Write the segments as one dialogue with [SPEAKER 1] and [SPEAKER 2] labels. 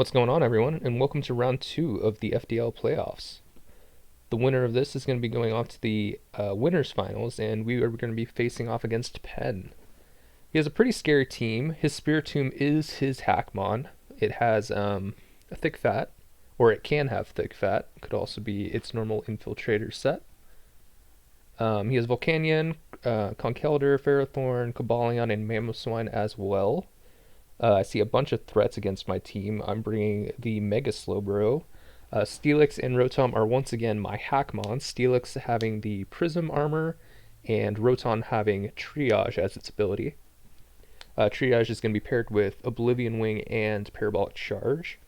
[SPEAKER 1] What's going on, everyone, and welcome to round 2 of the FDL Playoffs. The winner of this is going to be going off to the winners finals, and we are going to be facing off against Penn. He has a pretty scary team. His Spiritomb is his Hackmon. It has a thick fat, or it can have thick fat. Could also be its normal infiltrator set. He has Volcanion, Conkeldurr, Ferrothorn, Cobalion, and Mamoswine as well. I see a bunch of threats against my team. I'm bringing the Mega Slowbro. Steelix and Rotom are once again my Hackmon. Steelix having the Prism armor, and Rotom having Triage as its ability. Triage is going to be paired with Oblivion Wing and Parabolic Charge.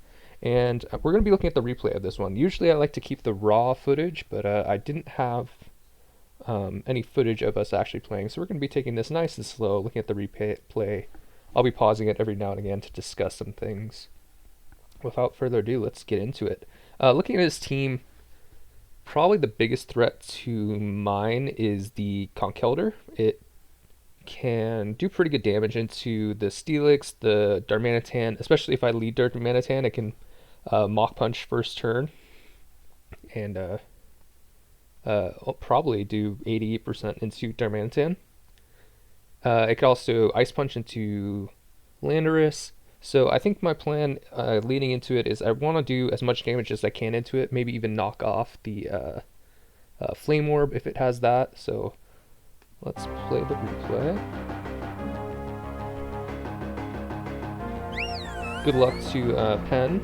[SPEAKER 1] And we're going to be looking at the replay of this one. Usually I like to keep the raw footage, but I didn't have any footage of us actually playing. So we're going to be taking this nice and slow, looking at the replay. I'll be pausing it every now and again to discuss some things. Without further ado, let's get into it. Looking at his team, probably the biggest threat to mine is the Conkeldurr. It can do pretty good damage into the Steelix, the Darmanitan, especially if I lead Darmanitan, it can Mach Punch first turn, and I'll probably do 88% into Darmanitan. It could also Ice Punch into Landorus. So I think my plan leading into it is I want to do as much damage as I can into it, maybe even knock off the Flame Orb if it has that. So let's play the replay. Good luck to Penn.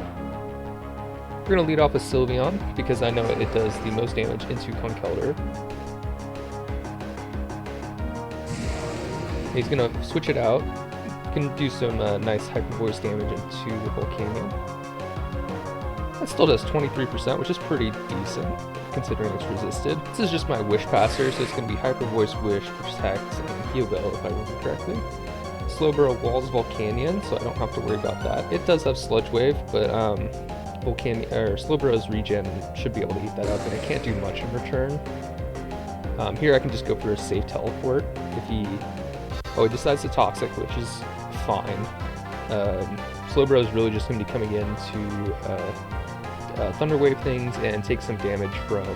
[SPEAKER 1] We're going to lead off with Sylveon because I know it does the most damage into Conkeldurr. He's going to switch it out. Can do some nice Hyper Voice damage into the Volcanion. That still does 23%, which is pretty decent considering it's resisted. This is just my Wish Passer, so it's going to be Hyper Voice, Wish, Protect, and Heal Bell if I remember correctly. Slowbro walls Volcanion, so I don't have to worry about that. It does have Sludge Wave, but Slowbro's regen should be able to eat that up, and it can't do much in return. Here I can just go for a safe teleport if he... Oh, he decides to Toxic, which is fine. Slowbro is really just going to be coming in to Thunder Wave things and take some damage from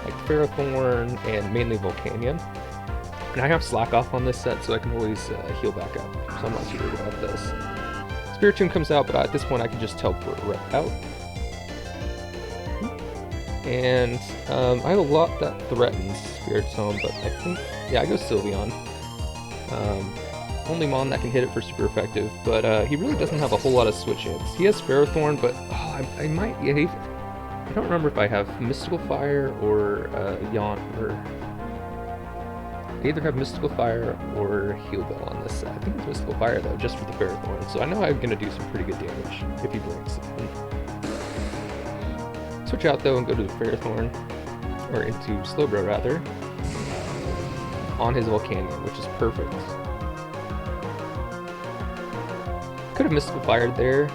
[SPEAKER 1] like Ferrothorn and mainly Volcanion. And I have Slack Off on this set, so I can always heal back up, so I'm not too worried about this. Spiritomb comes out, but at this point I can just teleport right out. And I have a lot that threatens Spiritomb, but I think, yeah, I go Sylveon. Only Mon that can hit it for super effective, but he really doesn't have a whole lot of switch hits. He has Ferrothorn, but I might, yeah, I don't remember if I have Mystical Fire or Yawn, or I either have Mystical Fire or Heal Bell on this set. I think it's Mystical Fire though, just for the Ferrothorn, so I know I'm going to do some pretty good damage if he brings it in. Switch out though and go to the Ferrothorn, or into Slowbro rather, on his Volcanion, which is perfect. Could have Mystical Fired there.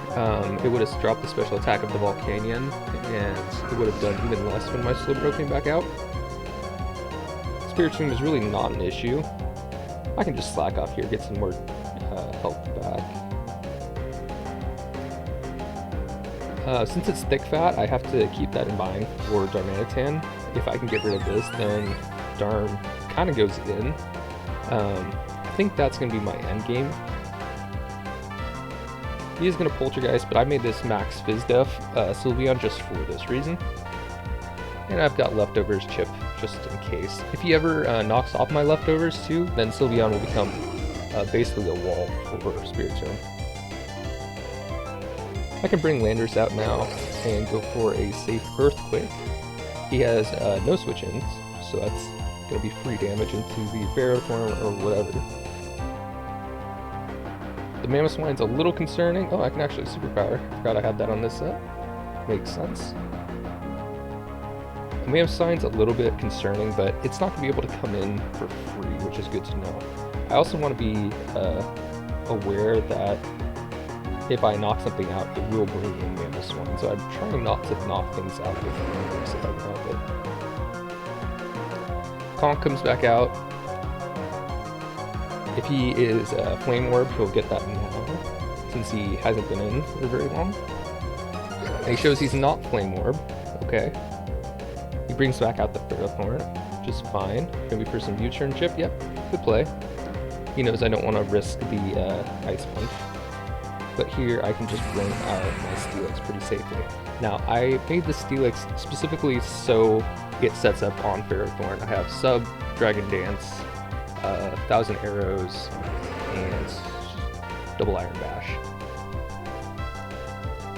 [SPEAKER 1] It would have dropped the special attack of the Volcanion, and it would have done even less when my Slowbro came back out. Spiritomb is really not an issue. I can just slack off here, get some more health back. Since it's thick fat, I have to keep that in mind for Darmanitan. If I can get rid of this, then Darm kind of goes in. I think that's going to be my end game. He is going to Poltergeist, but I made this max Fizz Def Sylveon just for this reason. And I've got Leftovers chip just in case. If he ever knocks off my Leftovers too, then Sylveon will become basically a wall for Spiritomb. I can bring Landorus out now and go for a safe Earthquake. He has no switch-ins, so that's going to be free damage into the Ferrothorn or whatever. The Mamoswine's a little concerning. Oh, I can actually Superpower. Forgot I had that on this set. Makes sense. The Mamoswine's a little bit concerning, but it's not going to be able to come in for free, which is good to know. I also want to be aware that if I knock something out, it will bring in Mamoswine. So I'm trying not to knock things out with Mamoswine if I can help it. Conk comes back out. If he is Flame Orb, he'll get that now, since he hasn't been in for very long. And he shows he's not Flame Orb. Okay. He brings back out the Ferrothorn, just fine. Maybe for some U-turn chip. Yep, good play. He knows I don't want to risk the Ice Punch. But here I can just bring out my Steelix pretty safely. Now, I made the Steelix specifically so it sets up on Ferrothorn. I have Sub, Dragon Dance, 1,000 Arrows, and Double Iron Bash.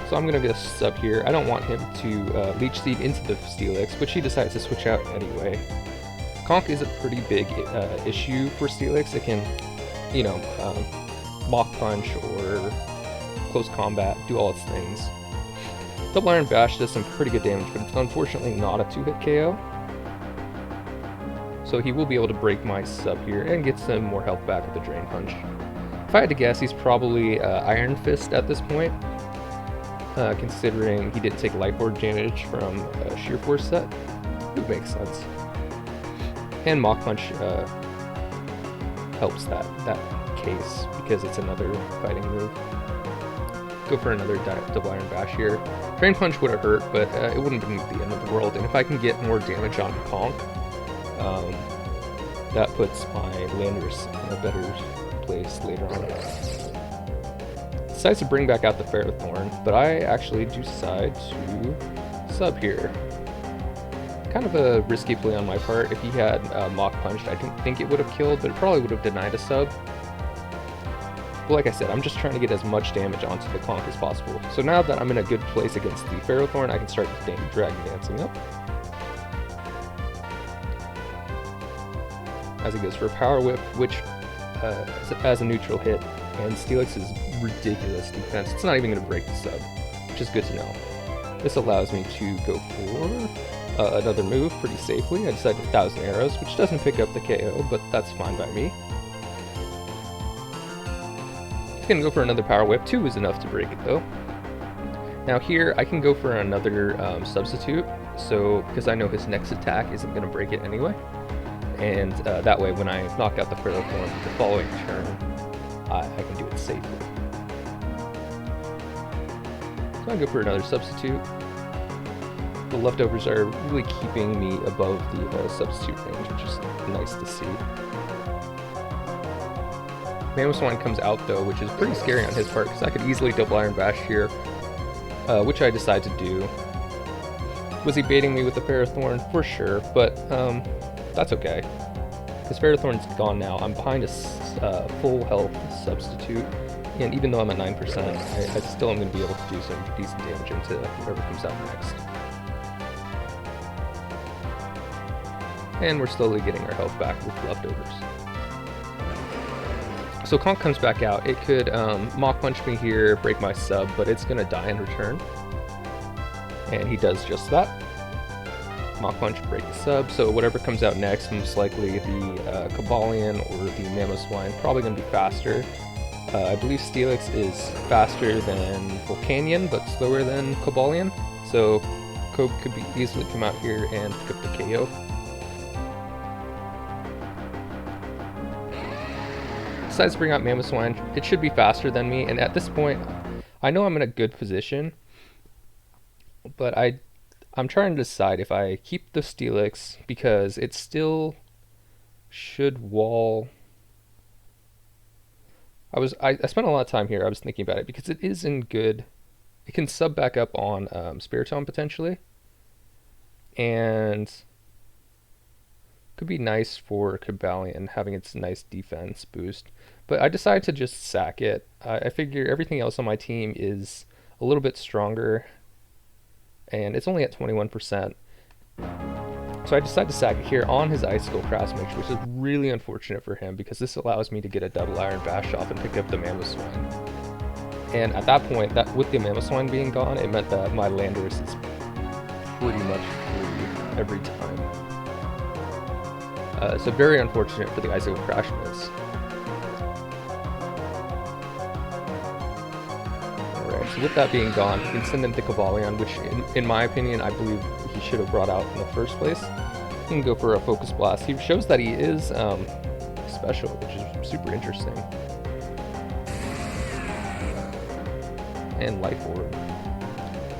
[SPEAKER 1] So I'm going to get a Sub here. I don't want him to Leech Seed into the Steelix, which he decides to switch out anyway. Conk is a pretty big issue for Steelix. It can, you know, Mach Punch or Close Combat, do all its things. Double Iron Bash does some pretty good damage, but it's unfortunately not a 2-hit KO. So he will be able to break my Sub here and get some more health back with the Drain Punch. If I had to guess, he's probably Iron Fist at this point, considering he didn't take Life Orb damage from Sheer Force set. It makes sense. And Mach Punch helps that case because it's another fighting move. Go for another Double Iron Bash here. Drain Punch would have hurt, but it wouldn't be the end of the world. And if I can get more damage on Conk, that puts my Landorus in a better place later on. Decides to bring back out the Ferrothorn, but I actually decide to Sub here. Kind of a risky play on my part. If he had Mach Punched, I don't think it would have killed, but it probably would have denied a Sub. But like I said, I'm just trying to get as much damage onto the Conk as possible. So now that I'm in a good place against the Ferrothorn, I can start Dragon Dancing up. As he goes for a Power Whip, which has a neutral hit, and Steelix's ridiculous defense. It's not even going to break the Sub, which is good to know. This allows me to go for another move pretty safely. I decided 1,000 Arrows, which doesn't pick up the KO, but that's fine by me. Gonna go for another Power Whip. 2 is enough to break it though. Now here I can go for another substitute, so because I know his next attack isn't going to break it anyway, and that way when I knock out the Ferrothorn the following turn, I can do it safely. So I go for another substitute. The leftovers are really keeping me above the substitute range, which is nice to see. Mamoswine comes out though, which is pretty scary on his part, because I could easily Double Iron Bash here, which I decide to do. Was he baiting me with the Ferrothorn? For sure, but that's okay. Because Ferrothorn's gone now, I'm behind a full health substitute, and even though I'm at 9%, I still am going to be able to do some decent damage into whoever comes out next. And we're slowly getting our health back with leftovers. So Conk comes back out. It could Mach Punch me here, break my Sub, but it's going to die in return. And he does just that. Mach Punch, break the Sub. So whatever comes out next, most likely the Cobalion or the Mamoswine, probably going to be faster. I believe Steelix is faster than Volcanion, but slower than Cobalion. So Cob could easily come out here and pick up the KO. Decides to bring out Mamoswine. It should be faster than me, and at this point, I know I'm in a good position, but I'm trying to decide if I keep the Steelix, because it still should wall. I spent a lot of time here. I was thinking about it, because it is in good. It can sub back up on Spiritomb potentially, and could be nice for Cobalion having its nice defense boost. But I decided to just sack it. I figure everything else on my team is a little bit stronger, and it's only at 21%. So I decided to sack it here on his Icicle Craftsmage, which is really unfortunate for him, because this allows me to get a Double Iron Bash off and pick up the Mamoswine. And at that point, with the Mamoswine being gone, it meant that my Landorus is pretty much free every time. So very unfortunate for the Icicle Craftsmage. So with that being gone, you can send him to Cobalion, which in my opinion, I believe he should have brought out in the first place. You can go for a Focus Blast. He shows that he is special, which is super interesting. And Life Orb.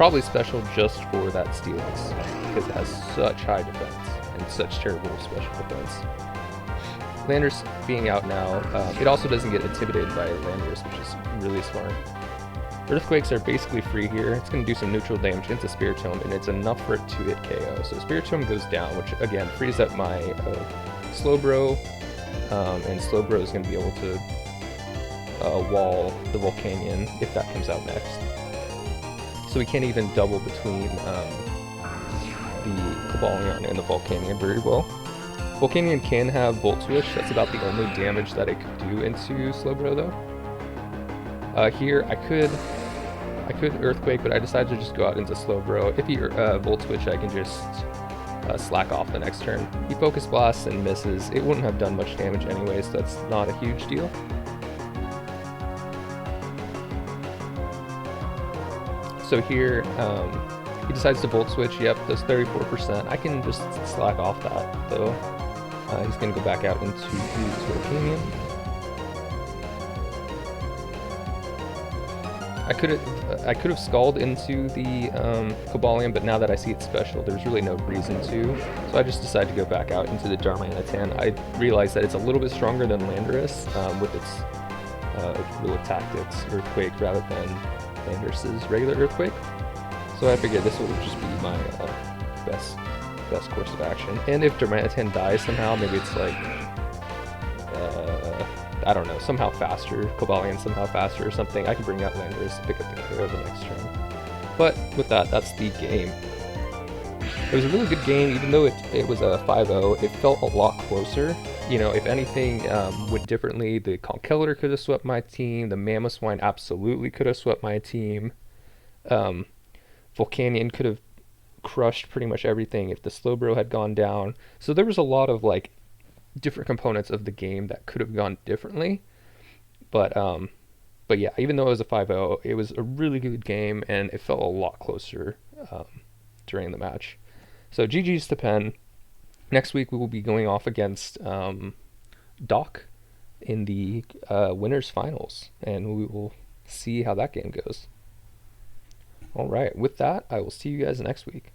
[SPEAKER 1] probably special just for that Steelix, because it has such high defense and such terrible special defense. Landers being out now, it also doesn't get intimidated by Landers, which is really smart. Earthquakes are basically free here. It's going to do some neutral damage into Spiritomb, and it's enough for it to hit KO. So Spiritomb goes down, which again frees up my Slowbro, and Slowbro is going to be able to wall the Volcanion if that comes out next. So we can't even double between the Cobalion and the Volcanion very well. Volcanion can have Volt Switch. That's about the only damage that it could do into Slowbro though. Here I could Earthquake, but I decided to just go out into Slowbro. If he Volt Switch, I can just slack off the next turn. He Focus Blasts and misses. It wouldn't have done much damage anyway, so that's not a huge deal. So here, he decides to Volt Switch. Yep, does 34%. I can just slack off that though. He's going to go back out into his Volcanion. I could have Scald into the Cobalion, but now that I see it's special, there's really no reason to. So I just decided to go back out into the Darmanitan. I realized that it's a little bit stronger than Landorus with its Guerrilla Tactics Earthquake rather than Landorus's regular Earthquake. So I figured this would just be my best course of action. And if Darmanitan dies somehow, maybe it's like I don't know, somehow faster, Cobalion somehow faster or something, I can bring out Landorus to pick up the KO the next turn. But with that, that's the game. It was a really good game, even though it was a 5-0, it felt a lot closer. You know, if anything went differently, the Conkeldurr could have swept my team, the Mamoswine absolutely could have swept my team. Volcanion could have crushed pretty much everything if the Slowbro had gone down. So there was a lot of like different components of the game that could have gone differently, but yeah, even though it was a 5-0, it was a really good game and it felt a lot closer during the match. So GG's to Penn. Next week we will be going off against Doc in the winners finals, and we will see how that game goes. All right, with that, I will see you guys next week.